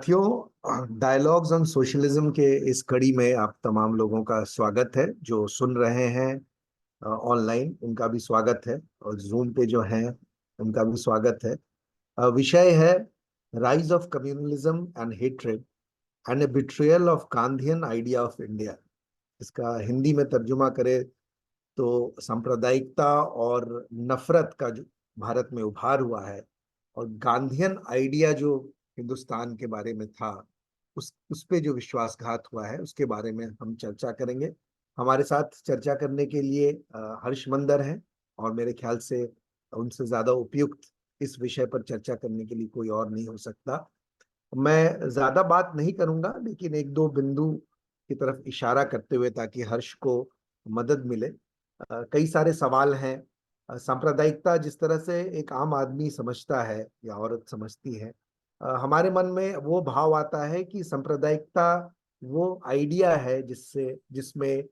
साथियों, dialogues on socialism के इस कड़ी में आप तमाम लोगों का स्वागत है। जो सुन रहे हैं ऑनलाइन, उनका भी स्वागत है, और जूम पे जो हैं उनका भी स्वागत है। विषय है rise of communalism and hatred and A betrayal of Gandhian idea of India. इसका हिंदी में तर्जुमा करें तो सांप्रदायिकता और नफरत का जो भारत में उभार हुआ है, और गांधीयन आइडिया जो हिंदुस्तान के बारे में था, उस पे जो विश्वासघात हुआ है उसके बारे में हम चर्चा करेंगे। हमारे साथ चर्चा करने के लिए हर्ष मंदर हैं, और मेरे ख्याल से उनसे ज्यादा उपयुक्त इस विषय पर चर्चा करने के लिए कोई और नहीं हो सकता। मैं ज्यादा बात नहीं करूंगा, लेकिन एक दो बिंदु की तरफ इशारा करते हुए, ताकि हर्ष को मदद मिले। कई सारे सवाल हैं। सांप्रदायिकता जिस तरह से एक आम आदमी समझता है या औरत समझती है, हमारे मन में वो भाव आता है कि सांप्रदायिकता वो आइडिया है जिसमें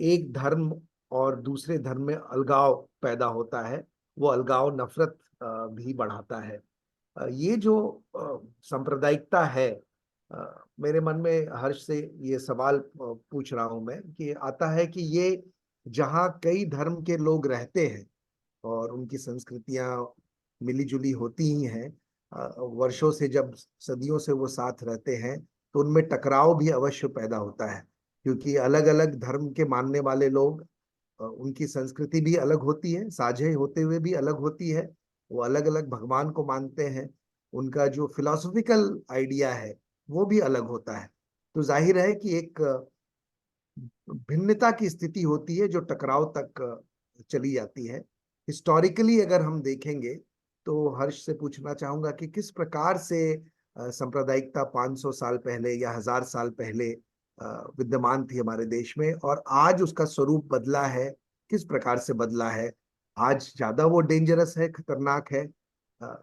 एक धर्म और दूसरे धर्म में अलगाव पैदा होता है। वो अलगाव नफरत भी बढ़ाता है। ये जो सांप्रदायिकता है, मेरे मन में हर्ष से ये सवाल पूछ रहा हूं मैं, कि आता है कि ये जहाँ कई धर्म के लोग रहते हैं और उनकी संस्कृतियां मिली जुली होती ही हैं, वर्षों से, जब सदियों से वो साथ रहते हैं, तो उनमें टकराव भी अवश्य पैदा होता है। क्योंकि अलग अलग धर्म के मानने वाले लोग, उनकी संस्कृति भी अलग होती है, साझे होते हुए भी अलग होती है। वो अलग अलग भगवान को मानते हैं। उनका जो फिलोसॉफिकल आइडिया है वो भी अलग होता है। तो जाहिर है कि एक भिन्नता की स्थिति होती है जो टकराव तक चली जाती है। हिस्टोरिकली अगर हम देखेंगे, तो हर्ष से पूछना चाहूंगा कि किस प्रकार से सांप्रदायिकता 500 साल पहले या 1000 साल पहले विद्यमान थी हमारे देश में, और आज उसका स्वरूप बदला है। किस प्रकार से बदला है? आज ज्यादा वो डेंजरस है, खतरनाक है? अ,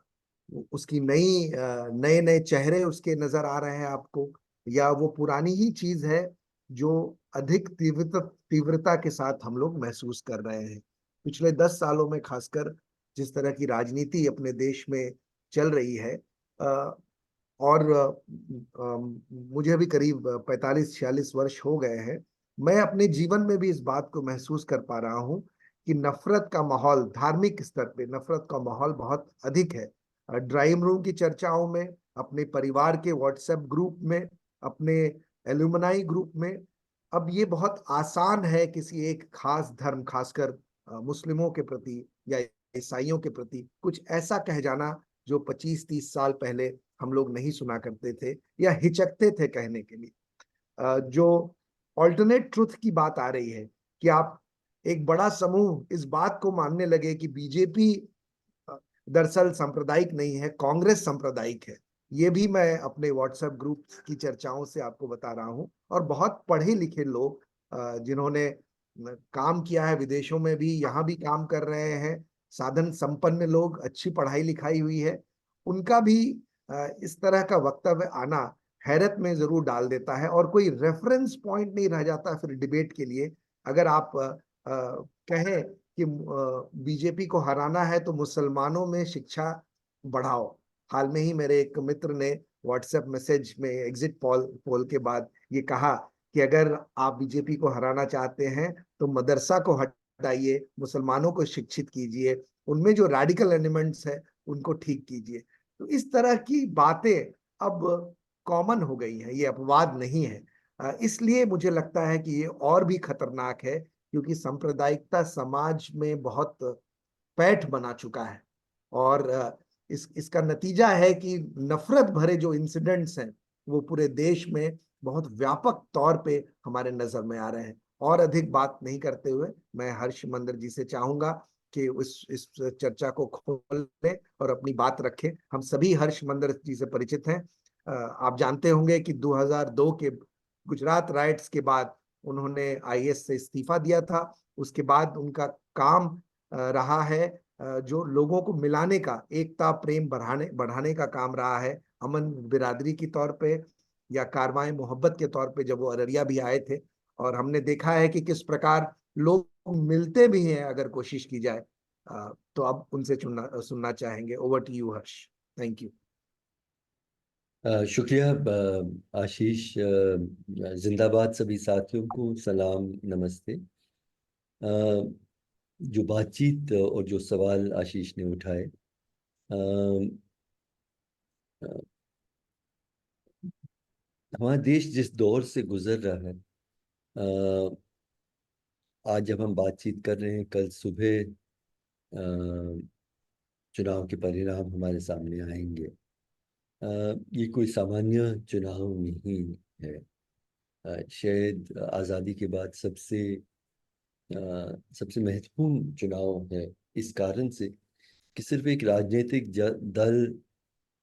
उसकी नए नए चेहरे उसके नजर आ रहे हैं आपको, या वो पुरानी ही चीज है जो अधिक तीव्रता के साथ हम लोग महसूस कर रहे हैं? पिछले 10 सालों में खासकर जिस तरह की राजनीति अपने देश में चल रही है, और मुझे भी करीब 45-46 वर्ष हो गए हैं। मैं अपने जीवन में भी इस बात को महसूस कर पा रहा हूँ कि नफरत का माहौल, धार्मिक स्तर पे नफरत का माहौल बहुत अधिक है। ड्राइंग रूम की चर्चाओं में, अपने परिवार के व्हाट्सएप ग्रुप में, अपने एल्यूमनाई ग्रुप में, अब ये बहुत आसान है किसी एक खास धर्म, खासकर मुस्लिमों के प्रति या ईसाइयों के प्रति कुछ ऐसा कह जाना जो 25-30 साल पहले हम लोग नहीं सुना करते थे या हिचकते थे कहने के लिए। जो ऑल्टरनेट ट्रुथ की बात आ रही है, कि आप एक बड़ा समूह इस बात को मानने लगे कि बीजेपी दरअसल सांप्रदायिक नहीं है, कांग्रेस सांप्रदायिक है। ये भी मैं अपने व्हाट्सएप ग्रुप की चर्चाओं से आपको बता रहा हूँ। और बहुत पढ़े लिखे लोग, जिन्होंने काम किया है विदेशों में भी, यहाँ भी काम कर रहे हैं, साधन संपन्न लोग, अच्छी पढ़ाई लिखाई हुई है, उनका भी इस तरह का वक्तव्य आना हैरत में जरूर डाल देता है। और कोई रेफरेंस पॉइंट नहीं रह जाता फिर डिबेट के लिए। अगर आप कहें कि बीजेपी को हराना है तो मुसलमानों में शिक्षा बढ़ाओ। हाल में ही मेरे एक मित्र ने व्हाट्सएप मैसेज में एग्जिट पोल पोल के बाद ये कहा कि अगर आप बीजेपी को हराना चाहते हैं तो मदरसा को हटाइए, मुसलमानों को शिक्षित कीजिए, उनमें जो रेडिकल एलिमेंट्स है उनको ठीक कीजिए। तो इस तरह की बातें अब कॉमन हो गई हैं, ये अपवाद नहीं है। इसलिए मुझे लगता है कि ये और भी खतरनाक है, क्योंकि सांप्रदायिकता समाज में बहुत पैठ बना चुका है। और इसका नतीजा है कि नफरत भरे जो इंसिडेंट्स हैं वो पूरे देश में बहुत व्यापक तौर पे हमारे नजर में आ रहे हैं। और अधिक बात नहीं करते हुए मैं हर्ष मंदर जी से चाहूंगा कि इस चर्चा को खोल लें और अपनी बात रखें। हम सभी हर्ष मंदर जी से परिचित हैं। आप जानते होंगे कि 2002 के गुजरात राइट्स के बाद उन्होंने आईएएस से इस्तीफा दिया था। उसके बाद उनका काम रहा है जो लोगों को मिलाने का, एकता प्रेम बढ़ाने बढ़ाने का काम रहा है। अमन बिरादरी के तौर पे या कारवां मोहब्बत के तौर पे जब वो अररिया भी आए थे, और हमने देखा है कि किस प्रकार लोग मिलते भी हैं अगर कोशिश की जाए। तो अब उनसे सुनना चाहेंगे। Over to you Harsh. Thank you. शुक्रिया आशीष। जिंदाबाद सभी साथियों को सलाम नमस्ते। अ, जो बातचीत और जो सवाल आशीष ने उठाए, अ, हमारा देश जिस दौर से गुजर रहा है, अ, आज जब हम बातचीत कर रहे हैं, कल सुबह चुनाव के परिणाम हमारे सामने आएंगे। ये कोई सामान्य चुनाव नहीं है। शायद आज़ादी के बाद सबसे महत्वपूर्ण चुनाव है, इस कारण से कि सिर्फ एक राजनीतिक दल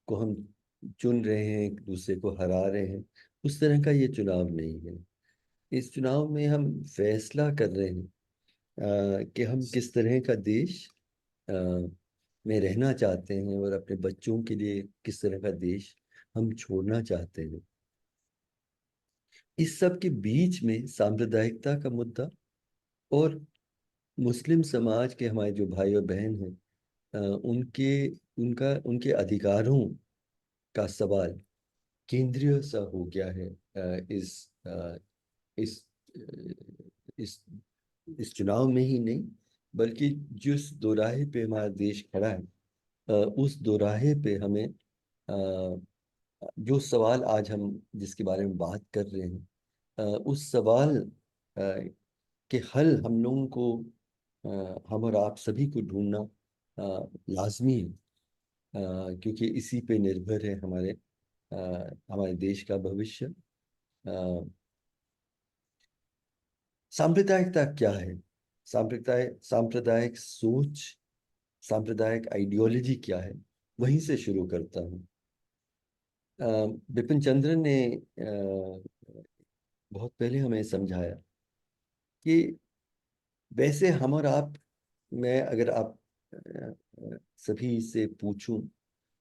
को हम चुन रहे हैं, एक दूसरे को हरा रहे हैं, उस तरह का ये चुनाव नहीं है। इस चुनाव में हम फैसला कर रहे हैं कि हम किस तरह का देश अ, में रहना चाहते हैं और अपने बच्चों के लिए किस तरह का देश हम छोड़ना चाहते हैं। इस सब के बीच में सांप्रदायिकता का मुद्दा और मुस्लिम समाज के हमारे जो भाई और बहन हैं, उनके उनके अधिकारों का सवाल केंद्रीय सा हो गया है। इस इस इस चुनाव में ही नहीं, बल्कि जिस दोराहे पे हमारा देश खड़ा है, उस दोराहे पे हमें जो सवाल आज हम जिसके बारे में बात कर रहे हैं, उस सवाल के हल हम लोगों को, हम और आप सभी को ढूंढना लाजमी है। क्योंकि इसी पे निर्भर है हमारे देश का भविष्य। सांप्रदायिकता क्या है? सांप्रदायिक सोच, सांप्रदायिक आइडियोलॉजी क्या है? वहीं से शुरू करता हूँ। बिपिन चंद्र ने बहुत पहले हमें समझाया कि वैसे हम और आप, मैं अगर आप सभी से पूछूं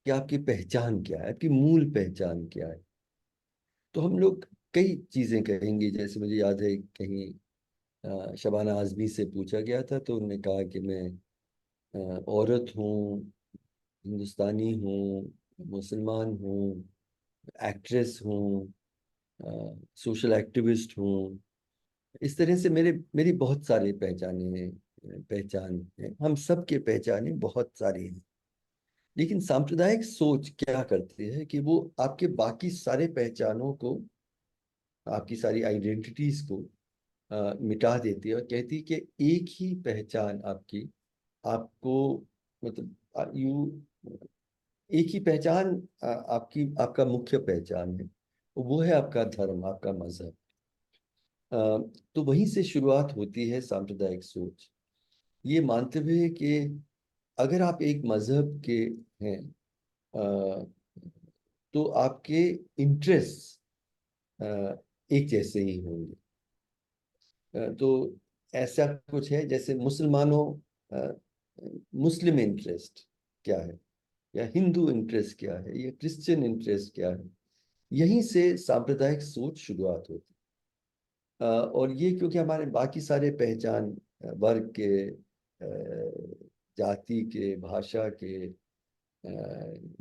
कि आपकी पहचान क्या है, आपकी मूल पहचान क्या है, तो हम लोग कई चीजें कहेंगे। जैसे मुझे याद है कहीं शबाना आजमी से पूछा गया था, तो उन्होंने कहा कि मैं औरत हूँ, हिंदुस्तानी हूँ, मुसलमान हूँ, एक्ट्रेस हूँ, सोशल एक्टिविस्ट हूँ। इस तरह से मेरी बहुत सारी पहचान है। हम सब के पहचाने बहुत सारी हैं। लेकिन सांप्रदायिक सोच क्या करती है कि वो आपके बाकी सारे पहचानों को, आपकी सारी आइडेंटिटीज को मिटा देती है और कहती है कि एक ही पहचान आपकी, आपको, मतलब यू एक ही पहचान आपकी, आपका मुख्य पहचान है, वो है आपका धर्म, आपका मजहब। अ, तो वहीं से शुरुआत होती है सांप्रदायिक सोच, ये मानते हुए कि अगर आप एक मजहब के हैं, अ, तो आपके इंटरेस्ट एक जैसे ही होंगे। तो ऐसा कुछ है जैसे मुसलमानों, अ, मुस्लिम इंटरेस्ट क्या है, या हिंदू इंटरेस्ट क्या है, या क्रिश्चियन इंटरेस्ट क्या है। यहीं से सांप्रदायिक सोच शुरुआत होती और ये क्योंकि हमारे बाकी सारे पहचान, वर्ग के, जाति के, भाषा के,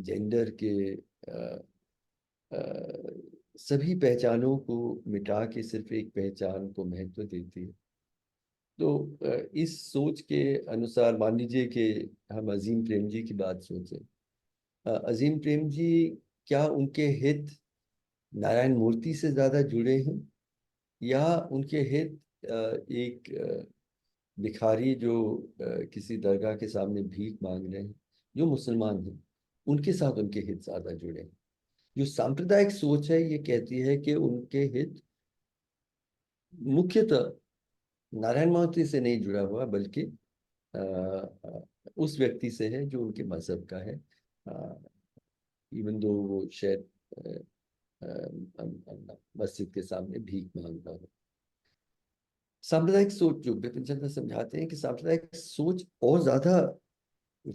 जेंडर के, अ, सभी पहचानों को मिटा के सिर्फ एक पहचान को महत्व देती है। तो इस सोच के अनुसार मान लीजिए कि हम अजीम प्रेम जी की बात सोचें। अजीम प्रेम जी, क्या उनके हित नारायण मूर्ति से ज्यादा जुड़े हैं, या उनके हित एक भिखारी जो किसी दरगाह के सामने भीख मांग रहे हैं, जो मुसलमान हैं, उनके साथ उनके हित ज्यादा जुड़े हैं? जो सांप्रदायिक सोच है ये कहती है कि उनके हित मुख्यतः नारायण मूर्ति से नहीं जुड़ा हुआ, बल्कि उस व्यक्ति से है जो उनके मजहब का है, इवन दो वो शायद मस्जिद के सामने भीख मांग रहा हो। सांप्रदायिक सोच, जो बिपिन चंद्र समझाते हैं कि सांप्रदायिक सोच और ज्यादा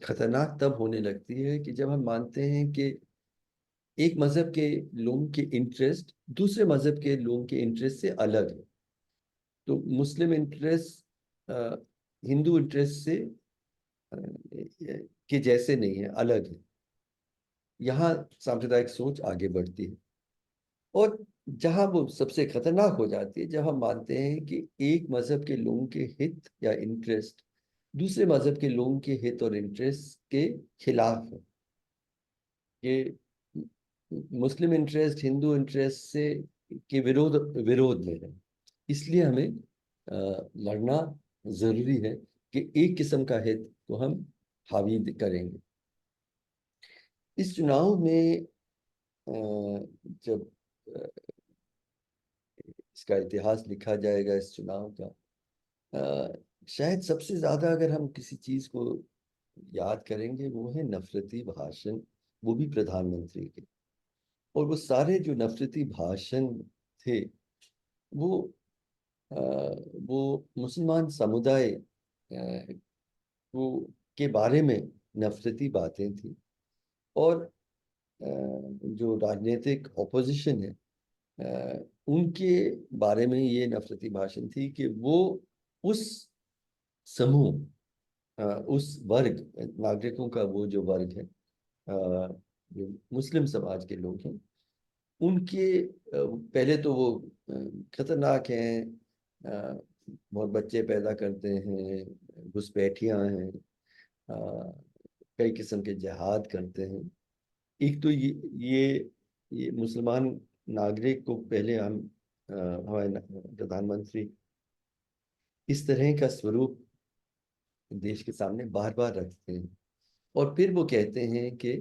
खतरनाक तब होने लगती है कि जब हम मानते हैं कि एक मजहब के लोगों के इंटरेस्ट दूसरे मजहब के लोगों के इंटरेस्ट से अलग है। तो मुस्लिम इंटरेस्ट हिंदू इंटरेस्ट से के जैसे नहीं है, अलग है। यहाँ सांप्रदायिक सोच आगे बढ़ती है। और जहाँ वो सबसे खतरनाक हो जाती है, जब हम मानते हैं कि एक मजहब के लोगों के हित या इंटरेस्ट दूसरे मजहब के लोगों के हित और इंटरेस्ट के खिलाफ है। ये मुस्लिम इंटरेस्ट हिंदू इंटरेस्ट से के विरोध विरोध में है। इसलिए हमें लड़ना जरूरी है कि एक किस्म का हित को हम हावी करेंगे। इस चुनाव में जब इसका इतिहास लिखा जाएगा इस चुनाव का, शायद सबसे ज्यादा अगर हम किसी चीज को याद करेंगे वो है नफरती भाषण, वो भी प्रधानमंत्री के। और वो सारे जो नफरती भाषण थे वो अ, वो मुसलमान समुदाय वो के बारे में नफरती बातें थी। और जो राजनीतिक ऑपोजिशन है उनके बारे में ये नफरती भाषण थी कि वो उस समूह उस वर्ग नागरिकों का वो जो वर्ग है जो मुस्लिम समाज के लोग हैं उनके पहले तो वो खतरनाक हैं, बहुत बच्चे पैदा करते हैं, घुसपैठियां हैं, कई किस्म के जिहाद करते हैं। एक तो ये मुसलमान नागरिक को पहले हम हमारे प्रधानमंत्री इस तरह का स्वरूप देश के सामने बार बार रखते हैं। और फिर वो कहते हैं कि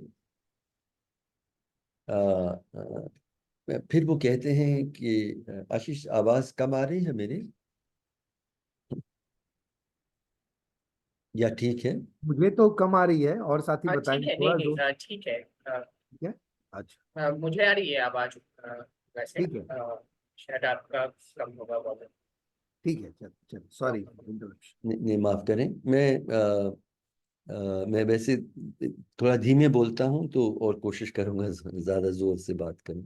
फिर वो कहते हैं कि आशीष आवाज कम आ रही है मेरी, या ठीक है? मुझे तो कम आ रही है, और साथी हाँ ठीक बताएंगे है, नहीं थोड़ा नहीं, जोर। ठीक है। ठीक है। अच्छा। मुझे आ रही है आवाज। वैसे ठीक है। शायद आपका कम होगा बहुत। ठीक है, चल चल, सॉरी इंटरप्शन। नहीं, माफ करें। मैं वैसे थोड़ा धीमे बोलता हूँ तो, और कोशिश करूंगा ज्यादा जोर से बात करूं।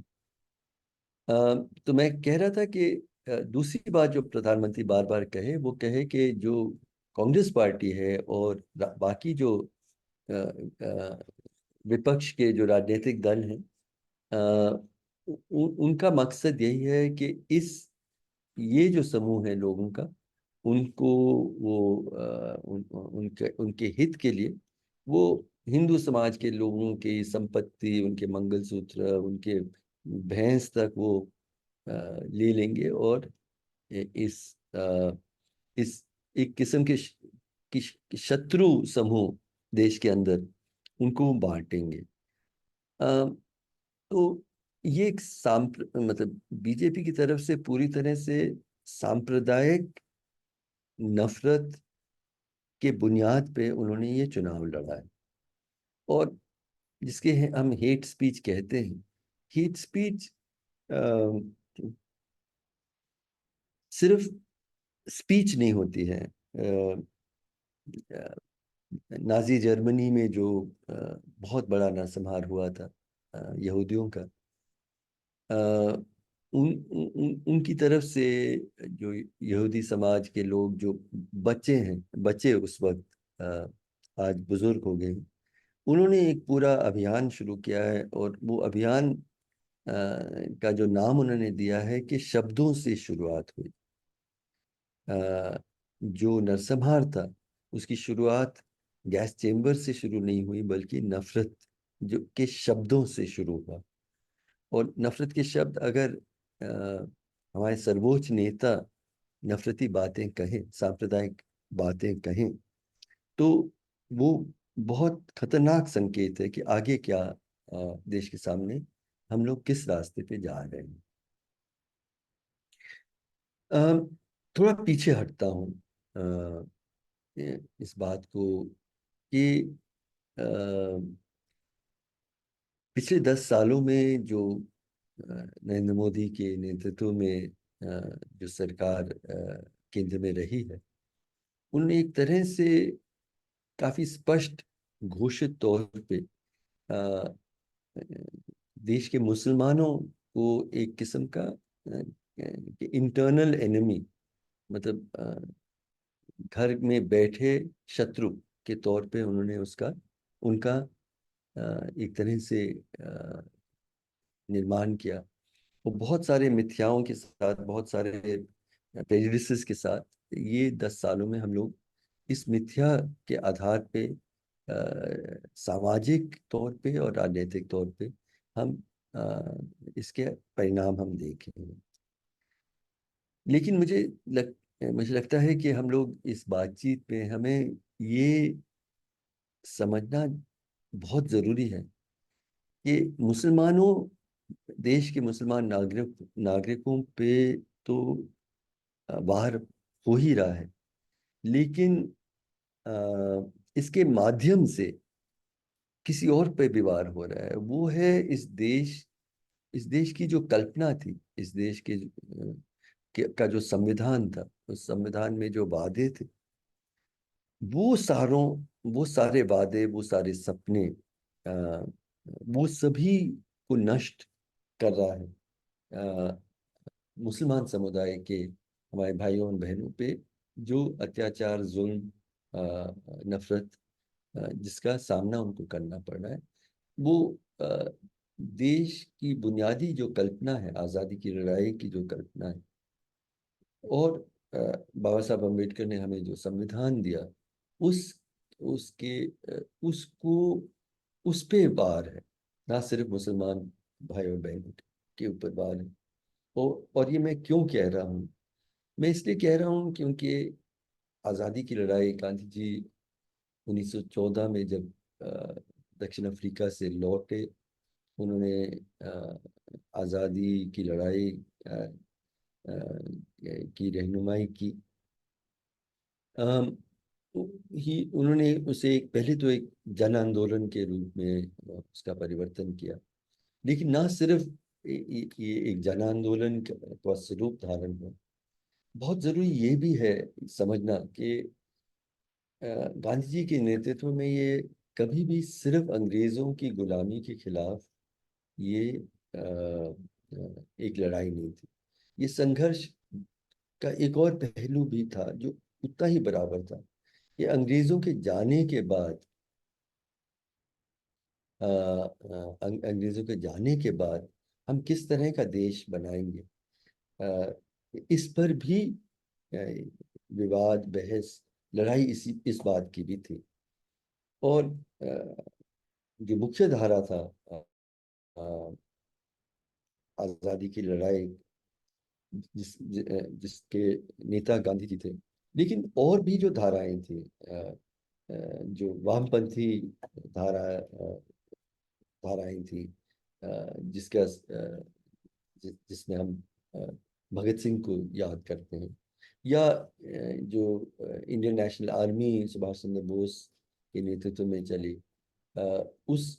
अ, तो मैं कह रहा था कि दूसरी बात जो प्रधानमंत्री बार बार कहे वो कहे कि जो कांग्रेस पार्टी है और बाकी जो विपक्ष के जो राजनीतिक दल हैं उनका मकसद यही है कि इस ये जो समूह है लोगों का उनको वो उनके उनके हित के लिए वो हिंदू समाज के लोगों की संपत्ति, उनके मंगलसूत्र, उनके भैंस तक वो ले लेंगे और इस इस एक किस्म के शत्रु समूह देश के अंदर उनको बांटेंगे। तो ये एक मतलब बीजेपी की तरफ से पूरी तरह से सांप्रदायिक नफरत के बुनियाद पे उन्होंने ये चुनाव लड़ा है। और जिसके हम हेट स्पीच कहते हैं। हेट स्पीच सिर्फ स्पीच नहीं होती है। नाजी जर्मनी में जो बहुत बड़ा नरसंहार हुआ था यहूदियों का, अ, उनकी तरफ से जो यहूदी समाज के लोग जो बच्चे उस वक्त आज बुजुर्ग हो गए, उन्होंने एक पूरा अभियान शुरू किया है। और वो अभियान का जो नाम उन्होंने दिया है कि शब्दों से शुरुआत हुई। जो नरसंहार था उसकी शुरुआत गैस चेम्बर से शुरू नहीं हुई बल्कि नफरत जो के शब्दों से शुरू हुआ। और नफरत के शब्द अगर हमारे सर्वोच्च नेता नफरती बातें कहें, सांप्रदायिक बातें कहें, तो वो बहुत खतरनाक संकेत है कि आगे क्या देश के सामने हम लोग किस रास्ते पे जा रहे हैं। अ, थोड़ा पीछे हटता हूँ इस बात को कि अ, पिछले 10 सालों में जो नरेंद्र मोदी के नेतृत्व में जो सरकार केंद्र में रही है, उन्होंने एक तरह से काफी स्पष्ट घोषित तौर पे अ, देश के मुसलमानों को एक किस्म का इंटरनल एनिमी, मतलब घर में बैठे शत्रु के तौर पे उन्होंने उसका उनका एक तरह से निर्माण किया, वो बहुत सारे मिथ्याओं के साथ, बहुत सारे प्रेजुडिसेस के साथ, ये 10 सालों में हम लोग इस मिथ्या के आधार पे सामाजिक तौर पे और राजनीतिक तौर पे हम इसके परिणाम हम देखे हैं। लेकिन मुझे लगता है कि हम लोग इस बातचीत में हमें ये समझना बहुत जरूरी है कि मुसलमानों, देश के मुसलमान नागरिकों पे तो वार हो ही रहा है, लेकिन इसके माध्यम से किसी और पे भी वार हो रहा है। वो है इस देश की जो कल्पना थी, इस देश का जो संविधान था, उस संविधान में जो वादे थे, वो सारों वो सारे वादे, वो सारे सपने, आ, वो सभी को नष्ट कर रहा है मुसलमान समुदाय के, हमारे भाइयों और बहनों पे जो अत्याचार, जुल्म, नफरत जिसका सामना उनको करना पड़ रहा है। वो अ, देश की बुनियादी जो कल्पना है, आज़ादी की लड़ाई की जो कल्पना है, और बाबा साहब अम्बेडकर ने हमें जो संविधान दिया, उस उसके उसको उस पे वार है, ना सिर्फ मुसलमान भाई और बहन के ऊपर वार है। और ये मैं क्यों कह रहा हूँ? मैं इसलिए कह रहा हूँ क्योंकि आज़ादी की लड़ाई, गांधी जी 1914 में जब दक्षिण अफ्रीका से लौटे, उन्होंने आज़ादी की लड़ाई अ, अ, की रहनुमाई की। अम, उन्होंने उसे पहले तो एक जन आंदोलन के रूप में उसका परिवर्तन किया, लेकिन ना सिर्फ ये एक जन आंदोलन का स्वरूप धारण हुआ, बहुत जरूरी ये भी है समझना कि गांधी जी के नेतृत्व में ये कभी भी सिर्फ अंग्रेजों की गुलामी के खिलाफ ये एक लड़ाई नहीं थी। ये संघर्ष का एक और पहलू भी था जो उतना ही बराबर था, कि अंग्रेजों के जाने के बाद, अंग्रेजों के जाने के बाद हम किस तरह का देश बनाएंगे, इस पर भी अ, विवाद, बहस, लड़ाई इस बात की भी थी। और जो मुख्य धारा था अ, आजादी की लड़ाई, जिसके नेता गांधी जी थे, लेकिन और भी जो धाराएं थी, जो वामपंथी धाराएं थी, जिसमें हम अ, भगत सिंह को याद करते हैं, या जो Indian national army Subhash Chandra Bose के नेतृत्व में चली, अ, उस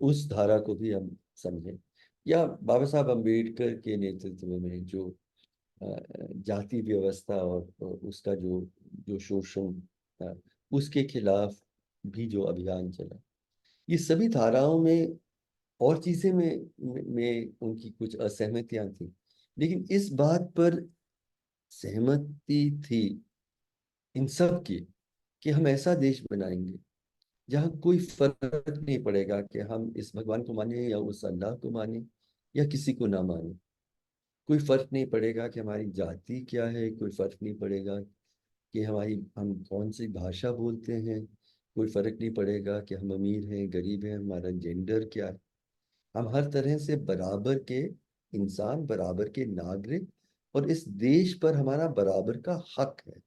उस धारा को भी हम समझें, या बाबा साहब अम्बेडकर के नेतृत्व में जो जाति व्यवस्था और उसका जो जो शोषण, अ, उसके खिलाफ भी जो अभियान चला, ये सभी धाराओं में और चीजें में उनकी कुछ असहमतियां थी, लेकिन इस बात पर सहमति थी इन सब की कि हम ऐसा देश बनाएंगे जहाँ कोई फर्क नहीं पड़ेगा कि हम इस भगवान को माने या उस अल्लाह को माने या किसी को ना माने। कोई फर्क नहीं पड़ेगा कि हमारी जाति क्या है, कोई फर्क नहीं पड़ेगा कि हम कौन सी भाषा बोलते हैं, कोई फर्क नहीं पड़ेगा कि हम अमीर हैं, गरीब हैं, हमारा जेंडर क्या है। हम हर तरह से बराबर के इंसान, बराबर के नागरिक, और इस देश पर हमारा बराबर का हक है।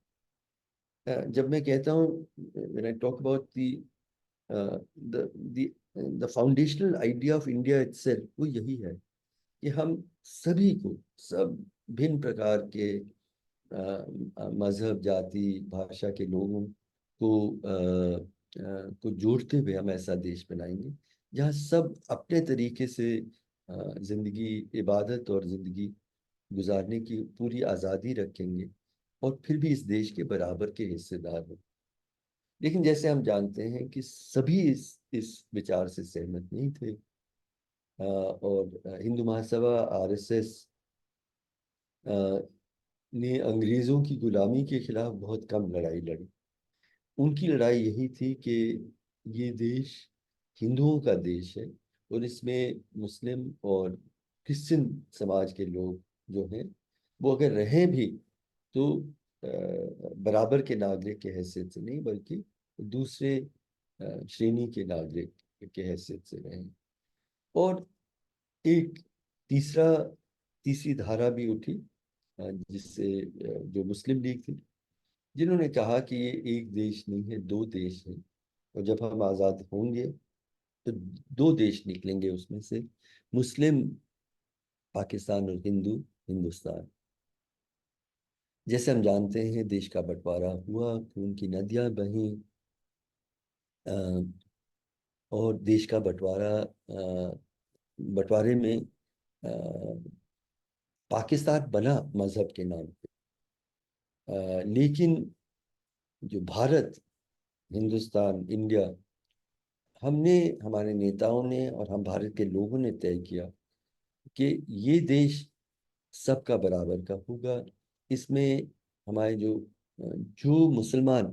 जब मैं कहता हूँ, when I talk about the the foundational idea of India itself, वो यही है कि हम सभी को, सब भिन्न प्रकार के मजहब, जाति, भाषा के लोगों को जोड़ते हुए हम ऐसा देश बनाएंगे जहाँ सब अपने तरीके से जिंदगी, इबादत और जिंदगी गुजारने की पूरी आज़ादी रखेंगे, और फिर भी इस देश के बराबर के हिस्सेदार हो। लेकिन जैसे हम जानते हैं कि सभी इस विचार से सहमत नहीं थे, और हिंदू महासभा, आरएसएस ने अंग्रेजों की गुलामी के खिलाफ बहुत कम लड़ाई लड़ी। उनकी लड़ाई यही थी कि ये देश हिंदुओं का देश है, और इसमें मुस्लिम और क्रिश्चियन समाज के लोग जो हैं वो अगर रहें भी तो बराबर के नागरिक के हैसियत से नहीं, बल्कि दूसरे श्रेणी के नागरिक के हैसियत से रहें। और एक तीसरी धारा भी उठी, जिससे जो मुस्लिम लीग थी, जिन्होंने कहा कि ये एक देश नहीं है, दो देश हैं, और जब हम आज़ाद होंगे तो दो देश निकलेंगे उसमें से, मुस्लिम पाकिस्तान और हिंदू हिंदुस्तान। जैसे हम जानते हैं देश का बंटवारा हुआ, खून की नदियां बहीं, और देश का बंटवारे में पाकिस्तान बना मजहब के नाम पे, लेकिन जो भारत, हिंदुस्तान, इंडिया, हमने, हमारे नेताओं ने और हम भारत के लोगों ने तय किया कि ये देश सबका बराबर का होगा। इसमें हमारे जो मुसलमान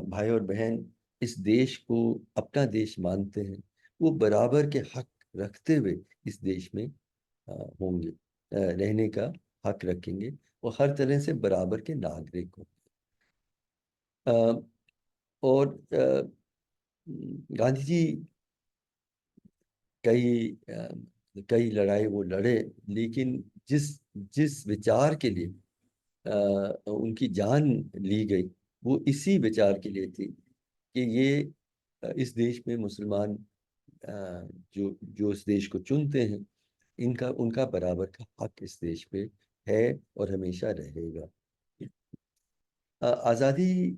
भाई और बहन इस देश को अपना देश मानते हैं, वो बराबर के हक रखते हुए इस देश में होंगे, रहने का हक रखेंगे, और हर तरह से बराबर के नागरिक होंगे। और गांधी जी कई कई लड़ाई वो लड़े, लेकिन जिस जिस विचार के लिए उनकी जान ली गई, वो इसी विचार के लिए थी कि ये इस देश में मुसलमान जो जो इस देश को चुनते हैं, इनका उनका बराबर का हक इस देश पे है और हमेशा रहेगा। आज़ादी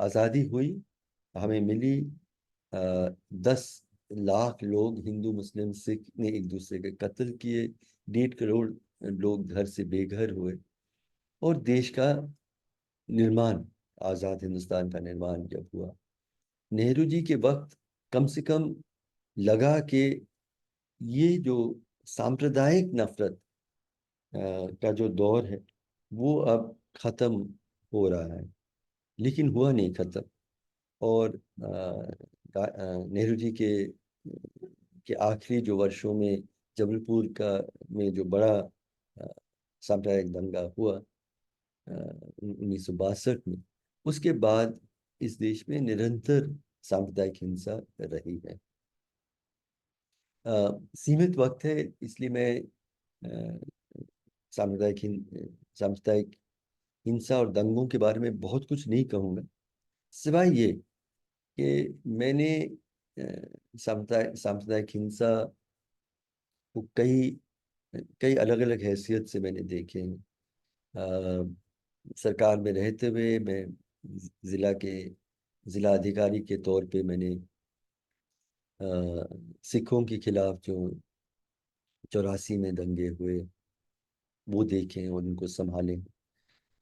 आज़ादी हुई, हमें मिली, 10 लाख लोग, हिंदू मुस्लिम सिख, ने एक दूसरे के कत्ल किए, 1.5 करोड़ लोग घर से बेघर हुए, और देश का निर्माण, आज़ाद हिंदुस्तान का निर्माण जब हुआ, नेहरू जी के वक्त कम से कम लगा कि ये जो सांप्रदायिक नफरत का जो दौर है वो अब खत्म हो रहा है, लेकिन हुआ नहीं खत्म। और नेहरू जी के आखिरी जो वर्षों में जबलपुर का में जो बड़ा सांप्रदायिक दंगा हुआ 1962 में, उसके बाद इस देश में निरंतर सांप्रदायिक हिंसा रही है। सीमित वक्त है, इसलिए मैं सांप्रदायिक हिंसा और दंगों के बारे में बहुत कुछ नहीं कहूँगा, सिवाय ये कि मैंने सांप्रदायिक हिंसा को कई कई अलग अलग हैसियत से मैंने देखे हैं। सरकार में रहते हुए मैं जिला के जिला अधिकारी के तौर पे मैंने सिखों के खिलाफ जो 84 में दंगे हुए वो देखे और उनको संभाले।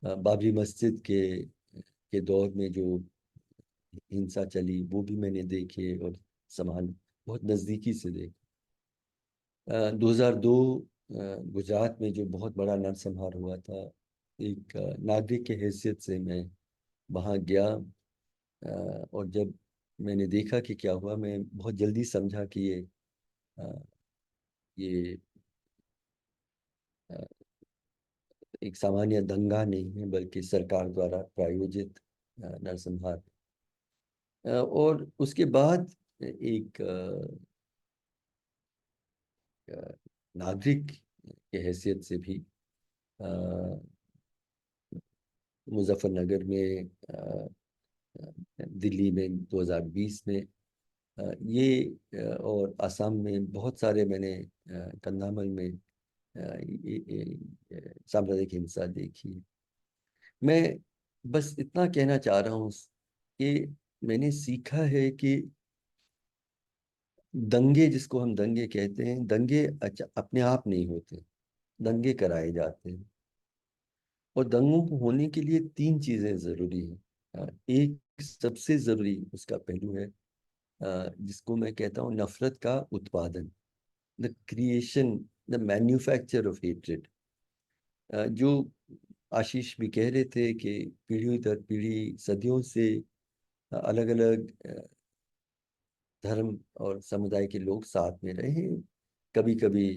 बाबरी मस्जिद के दौर में जो हिंसा चली वो भी मैंने देखे और संभाले, बहुत नज़दीकी से देखे। 2002 गुजरात में जो बहुत बड़ा नरसंहार हुआ था, एक नागरिक के हैसियत से मैं वहाँ गया, और जब मैंने देखा कि क्या हुआ, मैं बहुत जल्दी समझा कि अ, ये अ, एक सामान्य दंगा नहीं है, बल्कि सरकार द्वारा प्रायोजित नरसंहार। और उसके बाद एक नागरिक के हैसियत से भी मुजफ्फरनगर में, दिल्ली में 2020 में, और असम में बहुत सारे मैंने, कंधामल में सांप्रदायिक हिंसा देखी है। मैं बस इतना कहना चाह रहा हूँ कि मैंने सीखा है कि दंगे, जिसको हम दंगे कहते हैं, दंगे अच्छा अपने आप नहीं होते, दंगे कराए जाते हैं। और दंगों को होने के लिए 3 चीजें जरूरी हैं। एक सबसे जरूरी उसका पहलू है, जिसको मैं कहता हूँ नफरत का उत्पादन, the creation, the manufacture of hatred. जो आशीष भी कह रहे थे कि पीढ़ी दर पीढ़ी, सदियों से अलग अलग धर्म और समुदाय के लोग साथ में रहे हैं। कभी कभी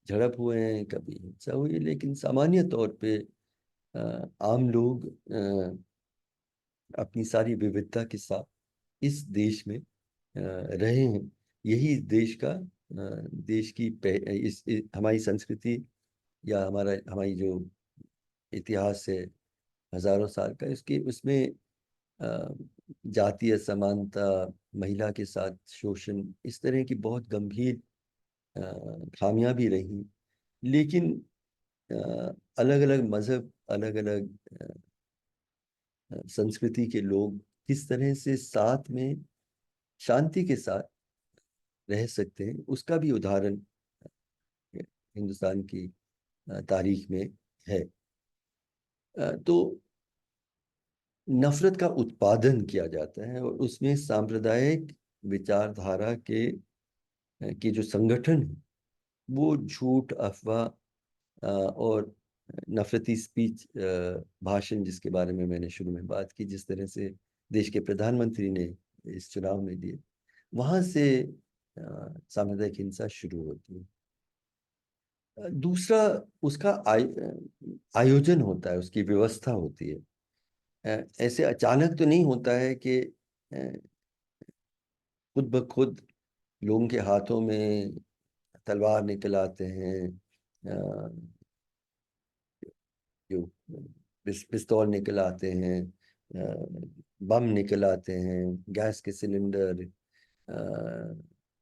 झड़प हुए हैं, कभी हिंसा हुई है, लेकिन सामान्य तौर पे आम लोग अपनी सारी विविधता के साथ इस देश में रहे हैं। यही देश का देश की हमारी संस्कृति या हमारी जो इतिहास है हजारों साल का, इसके उसमें अ, जातीय असमानता, महिला के साथ शोषण, इस तरह की बहुत गंभीर खामियां भी रही। लेकिन अलग अलग मजहब, अलग अलग संस्कृति के लोग किस तरह से साथ में शांति के साथ रह सकते हैं, उसका भी उदाहरण हिंदुस्तान की तारीख में है। तो नफरत का उत्पादन किया जाता है और उसमें सांप्रदायिक विचारधारा के जो संगठन है, वो झूठ, अफवाह और नफरती स्पीच, भाषण, जिसके बारे में मैंने शुरू में बात की, जिस तरह से देश के प्रधानमंत्री ने इस चुनाव में दिए, वहां से सांप्रदायिक हिंसा शुरू होती है। दूसरा, उसका आयोजन होता है, उसकी व्यवस्था होती है। ऐसे अचानक तो नहीं होता है कि खुद ब खुद लोगों के हाथों में तलवार निकल आते हैं, जो पिस्तौल निकल आते हैं, बम निकल आते हैं, गैस के सिलेंडर,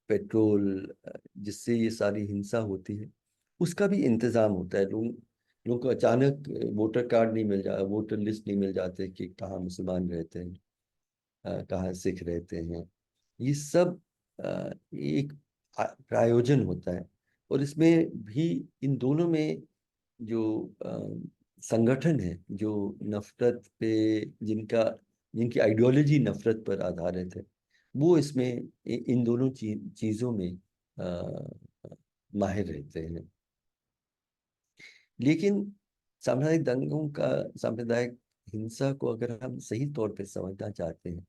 पेट्रोल, जिससे ये सारी हिंसा होती है। उसका भी इंतजाम होता है। लोगों को अचानक वोटर कार्ड नहीं मिल जा वोटर लिस्ट नहीं मिल जाते कि कहाँ मुसलमान रहते हैं, कहाँ सिख रहते हैं। ये सब एक प्रायोजन होता है। और इसमें भी इन दोनों में जो संगठन है, जो नफरत पे, जिनका जिनकी आइडियोलॉजी नफरत पर आधारित है, वो इसमें इन दोनों चीजों में माहिर रहते हैं। लेकिन सांप्रदायिक हिंसा को अगर हम सही तौर पे समझना चाहते हैं,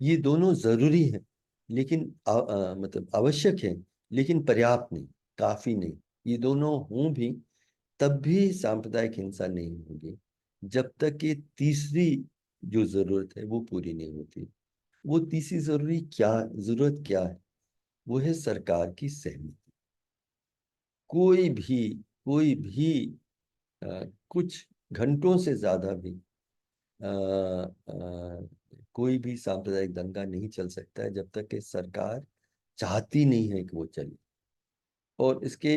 ये दोनों जरूरी हैं, लेकिन मतलब आवश्यक है, लेकिन पर्याप्त नहीं, काफी नहीं। ये दोनों हों भी, तब भी सांप्रदायिक हिंसा नहीं होगी जब तक कि तीसरी जो जरूरत है वो पूरी नहीं होती। वो तीसरी जरूरत क्या है? वो है सरकार की सहमति। कोई भी कुछ घंटों से ज्यादा भी कोई भी सांप्रदायिक दंगा नहीं चल सकता है जब तक कि सरकार चाहती नहीं है कि वो चले। और इसके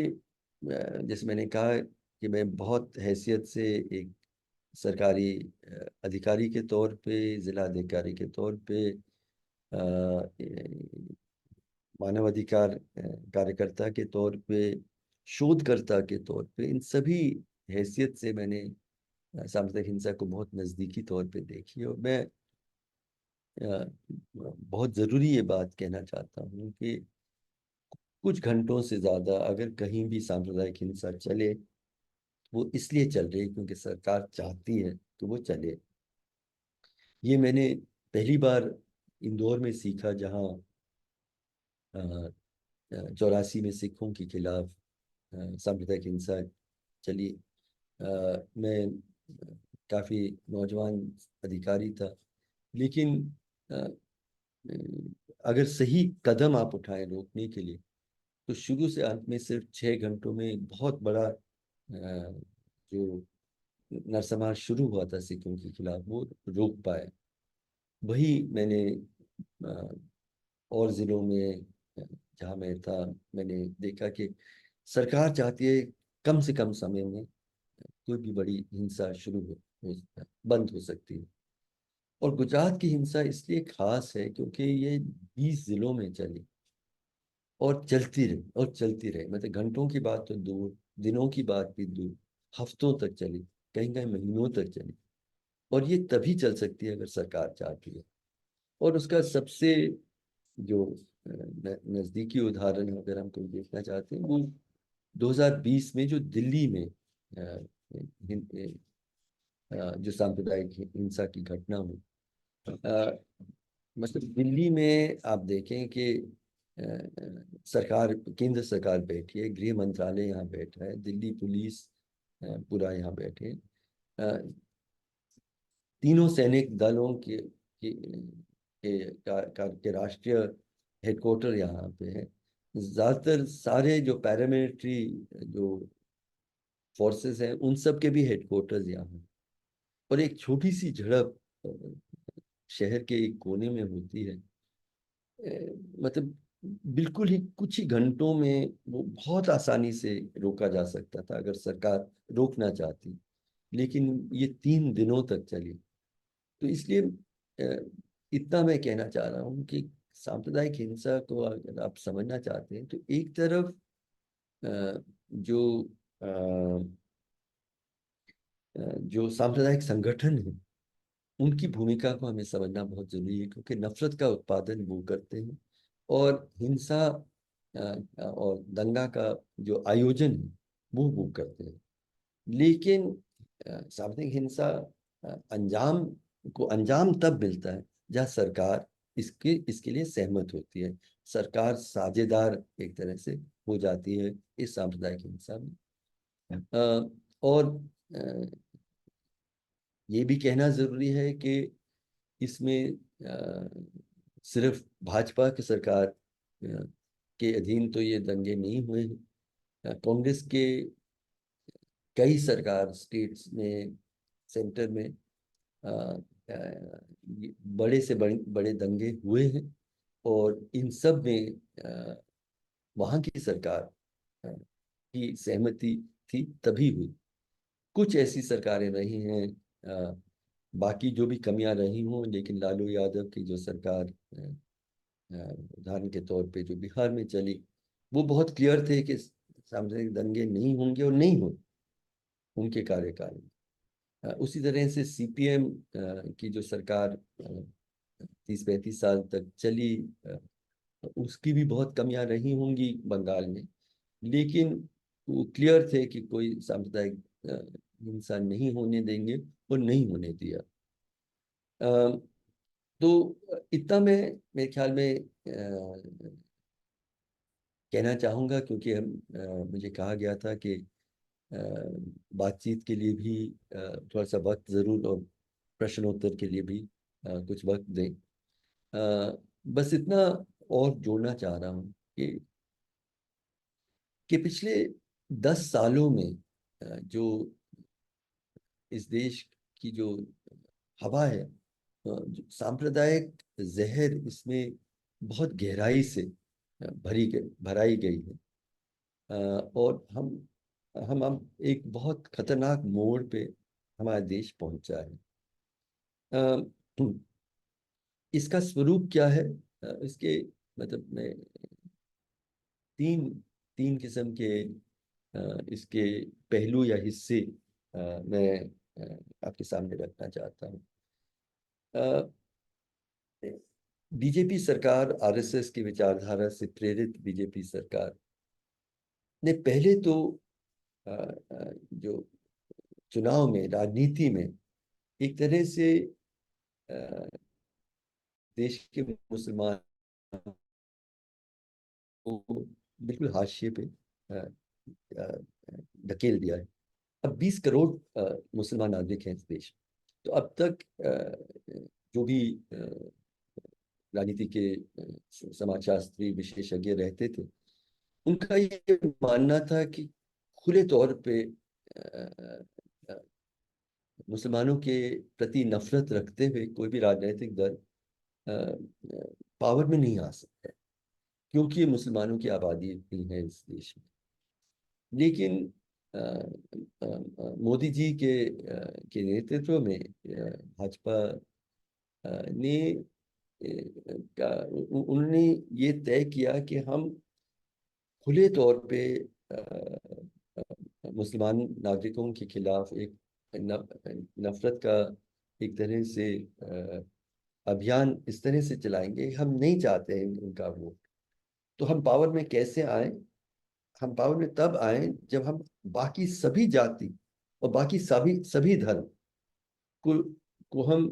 जैसे मैंने कहा कि मैं बहुत हैसियत से एक सरकारी अधिकारी के तौर पे, जिला अधिकारी के तौर पे, मानवाधिकार कार्यकर्ता के तौर पे, शोधकर्ता के तौर पे, इन सभी हैसियत से मैंने सांप्रदायिक हिंसा को बहुत नज़दीकी तौर पे देखी। और मैं बहुत ज़रूरी ये बात कहना चाहता हूँ कि कुछ घंटों से ज़्यादा अगर कहीं भी सांप्रदायिक हिंसा चले, वो इसलिए चल रही है क्योंकि सरकार चाहती है कि वो चले। ये मैंने पहली बार इंदौर में सीखा, जहाँ 84 में सिखों के खिलाफ सांप्रदायिक हिंसा चली। मैं काफ़ी नौजवान अधिकारी था, लेकिन अ, अगर सही कदम आप उठाएं रोकने के लिए, तो शुरू से अंत में सिर्फ 6 घंटों में एक बहुत बड़ा जो नरसंहार शुरू हुआ था सिखों के खिलाफ, वो रोक पाए। वही मैंने अ, और जिलों में जहाँ मैं था, मैंने देखा कि सरकार चाहती है कम से कम समय में कोई भी बड़ी हिंसा बंद हो सकती है। और गुजरात की हिंसा इसलिए खास है क्योंकि ये 20 जिलों में चली और चलती रही। मतलब घंटों की बात तो दूर, दिनों की बात भी दूर, हफ्तों तक चली, कहीं कहीं महीनों तक चली। और ये तभी चल सकती है अगर सरकार चाहती है। और उसका सबसे जो नजदीकी उदाहरण अगर हम कोई देखना चाहते हैं, वो 2020 में जो दिल्ली में जो सांप्रदायिक हिंसा की घटना हुई। मतलब दिल्ली में आप देखें कि सरकार, केंद्र सरकार बैठी है, गृह मंत्रालय यहाँ बैठा है, दिल्ली पुलिस पूरा यहाँ बैठे हैं। तीनों सैनिक दलों के राष्ट्रीय हेडक्वार्टर यहाँ पे है। ज्यादातर सारे जो पैरामिलिट्री जो फोर्सेस हैं उन सब के भी हेडक्वार्टर्स यहाँ हैं। और एक छोटी सी झड़प शहर के एक कोने में होती है, मतलब बिल्कुल ही कुछ ही घंटों में वो बहुत आसानी से रोका जा सकता था अगर सरकार रोकना चाहती, लेकिन ये 3 दिनों तक चली। तो इसलिए इतना मैं कहना चाह रहा हूँ कि सांप्रदायिक हिंसा को अगर आप समझना चाहते हैं तो एक तरफ जो जो सांप्रदायिक संगठन है उनकी भूमिका को हमें समझना बहुत जरूरी है, क्योंकि नफरत का उत्पादन वो करते हैं और हिंसा और दंगा का जो आयोजन है वो करते हैं। लेकिन सांप्रदायिक हिंसा अंजाम को अंजाम तब मिलता है जहाँ सरकार इसके लिए सहमत होती है, सरकार साझेदार एक तरह से हो जाती है इस सांप्रदायिक हिंसा में। और ये भी कहना जरूरी है कि इसमें सिर्फ भाजपा की सरकार के अधीन तो ये दंगे नहीं हुए हैं। कांग्रेस के कई सरकार स्टेट्स में, सेंटर में बड़े से बड़े दंगे हुए हैं और इन सब में वहाँ की सरकार की सहमति थी तभी हुई। कुछ ऐसी सरकारें रही हैं, बाकी जो भी कमियां रही हों, लेकिन लालू यादव की जो सरकार उदाहरण के तौर पे जो बिहार में चली, वो बहुत क्लियर थे कि सार्वजनिक दंगे नहीं होंगे और नहीं हुए उनके कार्यकाल में। उसी तरह से सीपीएम की जो सरकार 30-35 साल तक चली, उसकी भी बहुत कमियां रही होंगी बंगाल में, लेकिन वो क्लियर थे कि कोई सांप्रदायिक हिंसा नहीं होने देंगे और नहीं होने दिया। तो इतना मैं मेरे ख्याल में कहना चाहूँगा, क्योंकि मुझे कहा गया था कि अ, बातचीत के लिए भी थोड़ा सा वक्त जरूर, और प्रश्नोत्तर के लिए भी कुछ वक्त दें। बस इतना और जोड़ना चाह रहा हूँ कि पिछले 10 सालों में जो इस देश की जो हवा है, जो सांप्रदायिक जहर इसमें बहुत गहराई से भराई गई है। और हम अब एक बहुत खतरनाक मोड़ पे हमारा देश पहुंचा है। अ, इसका स्वरूप क्या है? इसके मतलब मैं तीन तीन किस्म के इसके पहलू या हिस्से मैं आपके सामने रखना चाहता हूँ। बीजेपी सरकार, आरएसएस की विचारधारा से प्रेरित बीजेपी सरकार ने पहले तो जो चुनाव में, राजनीति में एक तरह से देश के मुसलमान को बिल्कुल हाशिए पे धकेल दिया है। अब 20 करोड़ मुसलमान नागरिक हैं इस देश में। तो अब तक जो भी राजनीति के समाजशास्त्री विशेषज्ञ रहते थे, उनका ये मानना था कि खुले तौर पे मुसलमानों के प्रति नफरत रखते हुए कोई भी राजनीतिक दल पावर में नहीं आ सकता, क्योंकि मुसलमानों की आबादी इतनी है इस देश में। लेकिन मोदी जी के नेतृत्व में भाजपा ने उन्होंने ये तय किया कि हम खुले तौर पे मुसलमान नागरिकों के खिलाफ एक नफरत का एक तरह से अभियान इस तरह से चलाएंगे। हम नहीं चाहते हैं उनका वोट। तो हम पावर में कैसे आए? हम पावर में तब आए जब हम बाकी सभी जाति और बाकी सभी सभी धर्म को हम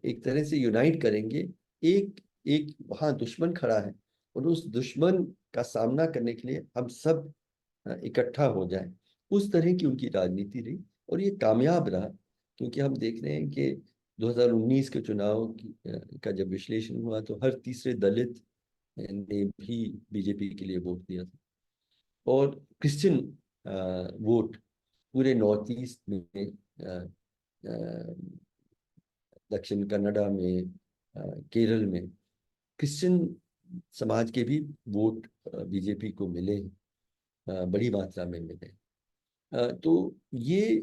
एक तरह से यूनाइट करेंगे एक एक वहां दुश्मन खड़ा है और उस दुश्मन का सामना करने के लिए हम सब इकट्ठा हो जाएं, उस तरह की उनकी राजनीति रही और ये कामयाब रहा। क्योंकि हम देख रहे हैं कि 2019 के चुनाव का जब विश्लेषण हुआ तो हर तीसरे दलित ने भी बीजेपी के लिए वोट दिया था। और क्रिश्चियन वोट पूरे नॉर्थ ईस्ट में, अ, दक्षिण कन्नड़ा में, केरल में क्रिश्चियन समाज के भी वोट बीजेपी को मिले हैं, बड़ी मात्रा में मिले। तो ये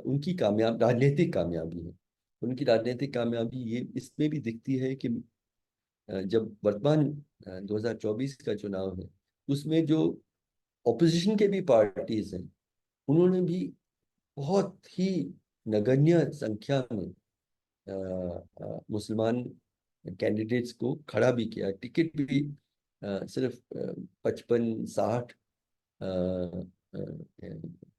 उनकी कामयाब राजनीतिक कामयाबी है। उनकी राजनीतिक कामयाबी ये इसमें भी दिखती है कि जब वर्तमान 2024 का चुनाव है उसमें जो ऑपोजिशन के भी पार्टीज हैं उन्होंने भी बहुत ही नगण्य संख्या में मुसलमान कैंडिडेट्स को खड़ा भी किया। टिकट भी सिर्फ 55-60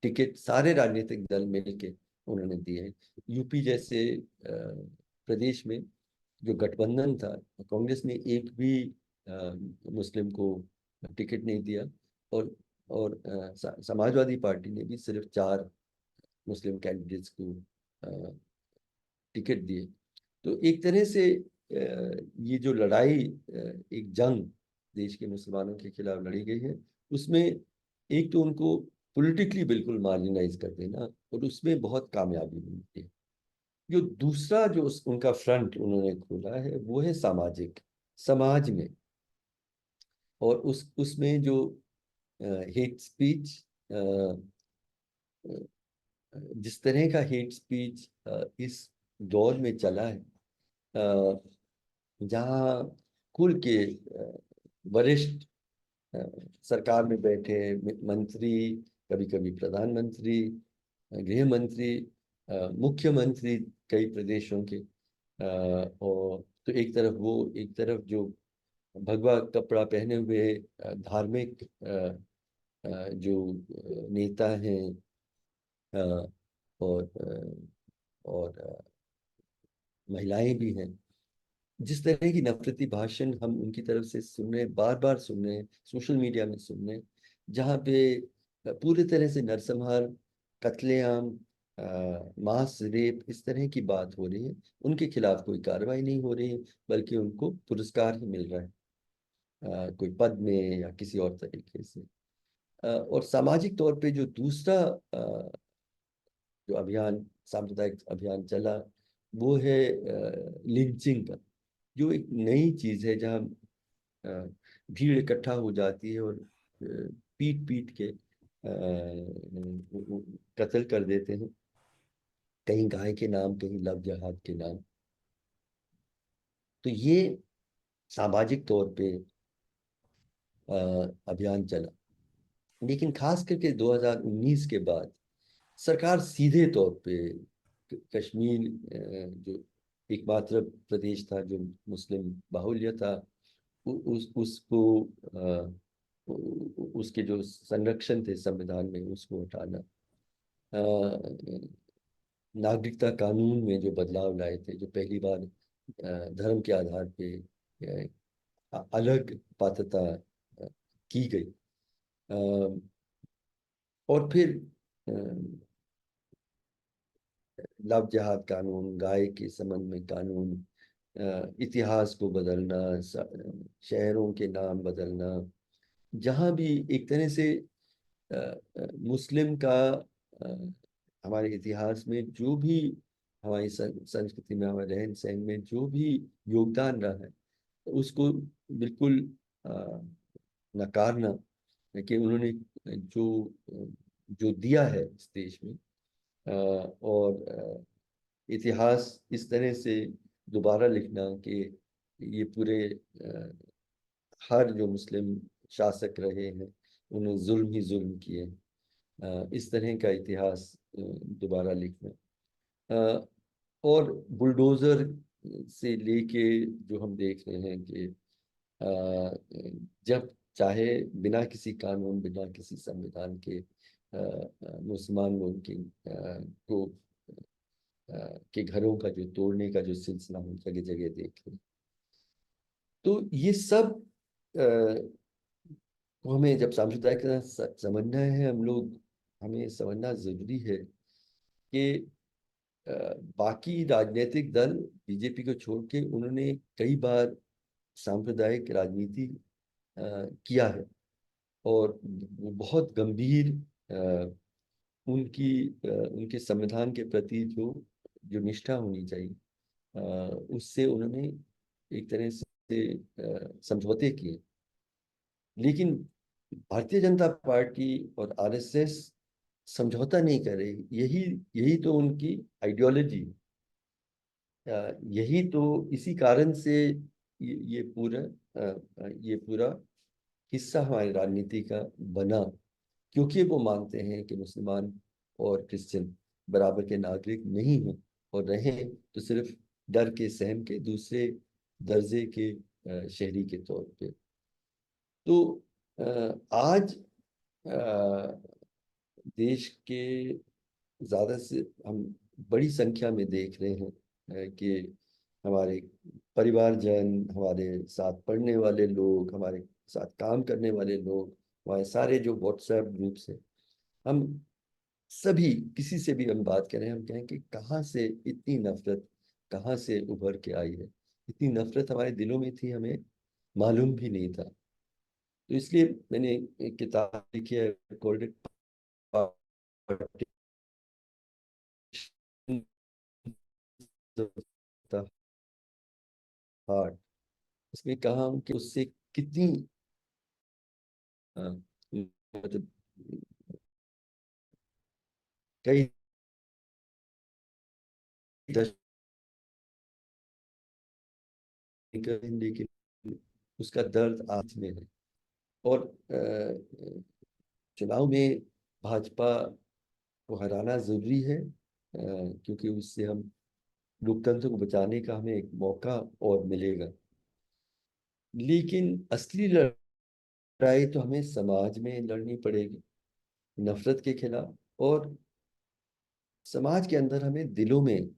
टिकट सारे राजनीतिक दल मिलके उन्होंने दिए हैं। यूपी जैसे प्रदेश में जो गठबंधन था, कांग्रेस ने एक भी मुस्लिम को टिकट नहीं दिया और समाजवादी पार्टी ने भी सिर्फ 4 मुस्लिम कैंडिडेट्स को टिकट दिए। तो एक तरह से ये जो लड़ाई, एक जंग देश के मुसलमानों के खिलाफ लड़ी गई है, उसमें एक तो उनको पॉलिटिकली बिल्कुल मार्जिनाइज कर देना और उसमें बहुत कामयाबी मिलती है। जो दूसरा जो उनका फ्रंट उन्होंने खोला है वो है सामाजिक, समाज में। और उसमें जो हेट स्पीच, जिस तरह का हेट स्पीच इस दौर में चला है, जहाँ खुल के वरिष्ठ सरकार में बैठे मंत्री, कभी कभी प्रधानमंत्री, गृह मंत्री, मुख्यमंत्री कई प्रदेशों के, और तो एक तरफ वो, एक तरफ जो भगवा कपड़ा पहने हुए धार्मिक जो नेता हैं, अ, और महिलाएं भी हैं। जिस तरह की नफरती भाषण हम उनकी तरफ से सुन रहे, बार बार सुन रहे हैं, सोशल मीडिया में सुन रहे हैं, जहाँ पे पूरी तरह से नरसंहार, कत्लेआम, मास रेप, इस तरह की बात हो रही है, उनके खिलाफ कोई कार्रवाई नहीं हो रही है, बल्कि उनको पुरस्कार ही मिल रहा है, कोई पद में या किसी और तरीके से। और सामाजिक तौर पे जो दूसरा जो अभियान, सांप्रदायिक अभियान चला, वो है लिंचिंग का, जो एक नई चीज है, जहाँ भीड़ इकट्ठा हो जाती है और पीट पीट के कत्ल कर देते हैं, कहीं गाय के नाम, कहीं लव जिहाद के नाम। तो ये सामाजिक तौर पे अभियान चला। लेकिन खास करके 2019 के बाद सरकार सीधे तौर पे कश्मीर, जो एकमात्र प्रदेश था जो मुस्लिम बाहुल्य था, उसको उसके जो संरक्षण थे संविधान में, उसको हटाना, नागरिकता कानून में जो बदलाव लाए थे, जो पहली बार धर्म के आधार पे अलग पात्रता की गई, और फिर लव जिहाद कानून, गाय के संबंध में कानून, इतिहास को बदलना, शहरों के नाम बदलना, जहाँ भी एक तरह से मुस्लिम का हमारे इतिहास में जो भी, हमारी संस्कृति में, हमारे रहन सहन में जो भी योगदान रहा है, उसको बिल्कुल नकारना, कि उन्होंने जो जो दिया है इस देश में, और इतिहास इस तरह से दोबारा लिखना कि ये पूरे हर जो मुस्लिम शासक रहे हैं उन्होंने जुल्म ही जुल्म किए, इस तरह का इतिहास दोबारा लिखना, अ, और बुलडोजर से लेके जो हम देख रहे हैं कि जब चाहे बिना किसी कानून, बिना किसी संविधान के मुसलमान लोग को के घरों का जो तोड़ने का जो सिलसिला हम जगह जगह देख रहे हैं। तो ये सब को हमें जब सांप्रदायिक समझना है, हम लोग हमें समझना जरूरी है कि अ, बाकी राजनीतिक दल बीजेपी को छोड़ के उन्होंने कई बार सांप्रदायिक राजनीति किया है, और वो बहुत गंभीर उनके संविधान के प्रति जो जो निष्ठा होनी चाहिए, उससे उन्होंने एक तरह से समझौते किए। लेकिन भारतीय जनता पार्टी और आरएसएस समझौता नहीं कर रही। यही यही तो उनकी आइडियोलॉजी, यही तो इसी कारण से ये पूरा हिस्सा हमारी राजनीति का बना, क्योंकि वो मानते हैं कि मुसलमान और क्रिश्चियन बराबर के नागरिक नहीं हैं, और रहें तो सिर्फ डर के सहम के दूसरे दर्जे के शहरी के तौर पे। तो आज देश के ज्यादा से हम बड़ी संख्या में देख रहे हैं कि हमारे परिवारजन, हमारे साथ पढ़ने वाले लोग, हमारे साथ काम करने वाले लोग, हमारे सारे जो व्हाट्सएप ग्रुप्स हैं, हम सभी किसी से भी हम बात करें, हम कहें कि कहाँ से इतनी नफरत कहाँ से उभर के आई है। इतनी नफरत हमारे दिलों में थी, हमें मालूम भी नहीं था। तो इसलिए मैंने एक किताब लिखी है, कॉल्ड इट हार्ट। इसमें कहा हूं कि उससे कितनी मतलब कई दशक, लेकिन उसका दर्द आज में है। और चुनाव में भाजपा को हराना जरूरी है, क्योंकि उससे हम लोकतंत्र को बचाने का हमें एक मौका और मिलेगा। लेकिन असली लड़ाई तो हमें समाज में लड़नी पड़ेगी, नफरत के खिलाफ। और समाज के अंदर हमें दिलों में,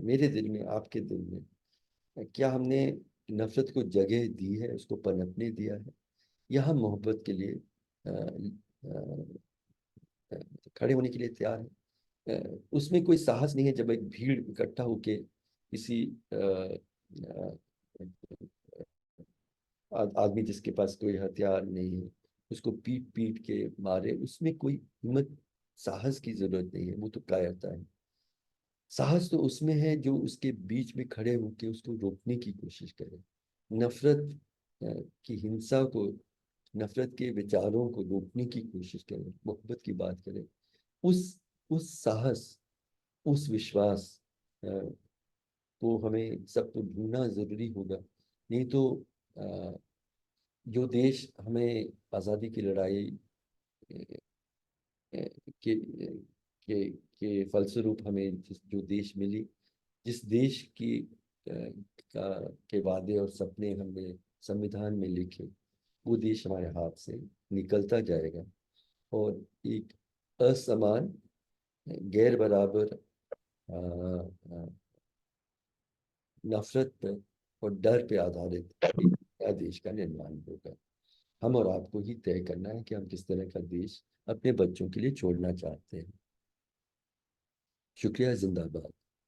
मेरे दिल में, आपके दिल में, क्या हमने नफरत को जगह दी है, उसको पनपने दिया है, या हम मोहब्बत के लिए खड़े होने के लिए तैयार हैं? उसमें कोई साहस नहीं है जब एक भीड़ इकट्ठा होके किसी आदमी जिसके पास कोई हथियार नहीं है, उसको पीट पीट के मारे। उसमें कोई हिम्मत, साहस की जरूरत नहीं है, वो तो कायरता है। साहस तो उसमें है जो उसके बीच में खड़े होकर उसको रोकने की कोशिश करे, नफरत की हिंसा को, नफरत के विचारों को रोकने की कोशिश करे, मोहब्बत की बात करे। उस साहस, उस विश्वास को हमें सबको ढूंढना जरूरी होगा। नहीं तो जो देश हमें आज़ादी की लड़ाई के के फलस्वरूप हमें जो देश मिली, जिस देश की के वादे और सपने हमने संविधान में लिखे, वो देश हमारे हाथ से निकलता जाएगा, और एक असमान, गैर बराबर, अ, अ, नफरत पर और डर पे आधारित एक नया देश का निर्माण होगा। हम और आपको ही तय करना है कि हम किस तरह का देश अपने बच्चों के लिए छोड़ना चाहते हैं। शुक्रिया, जिंदाबाद।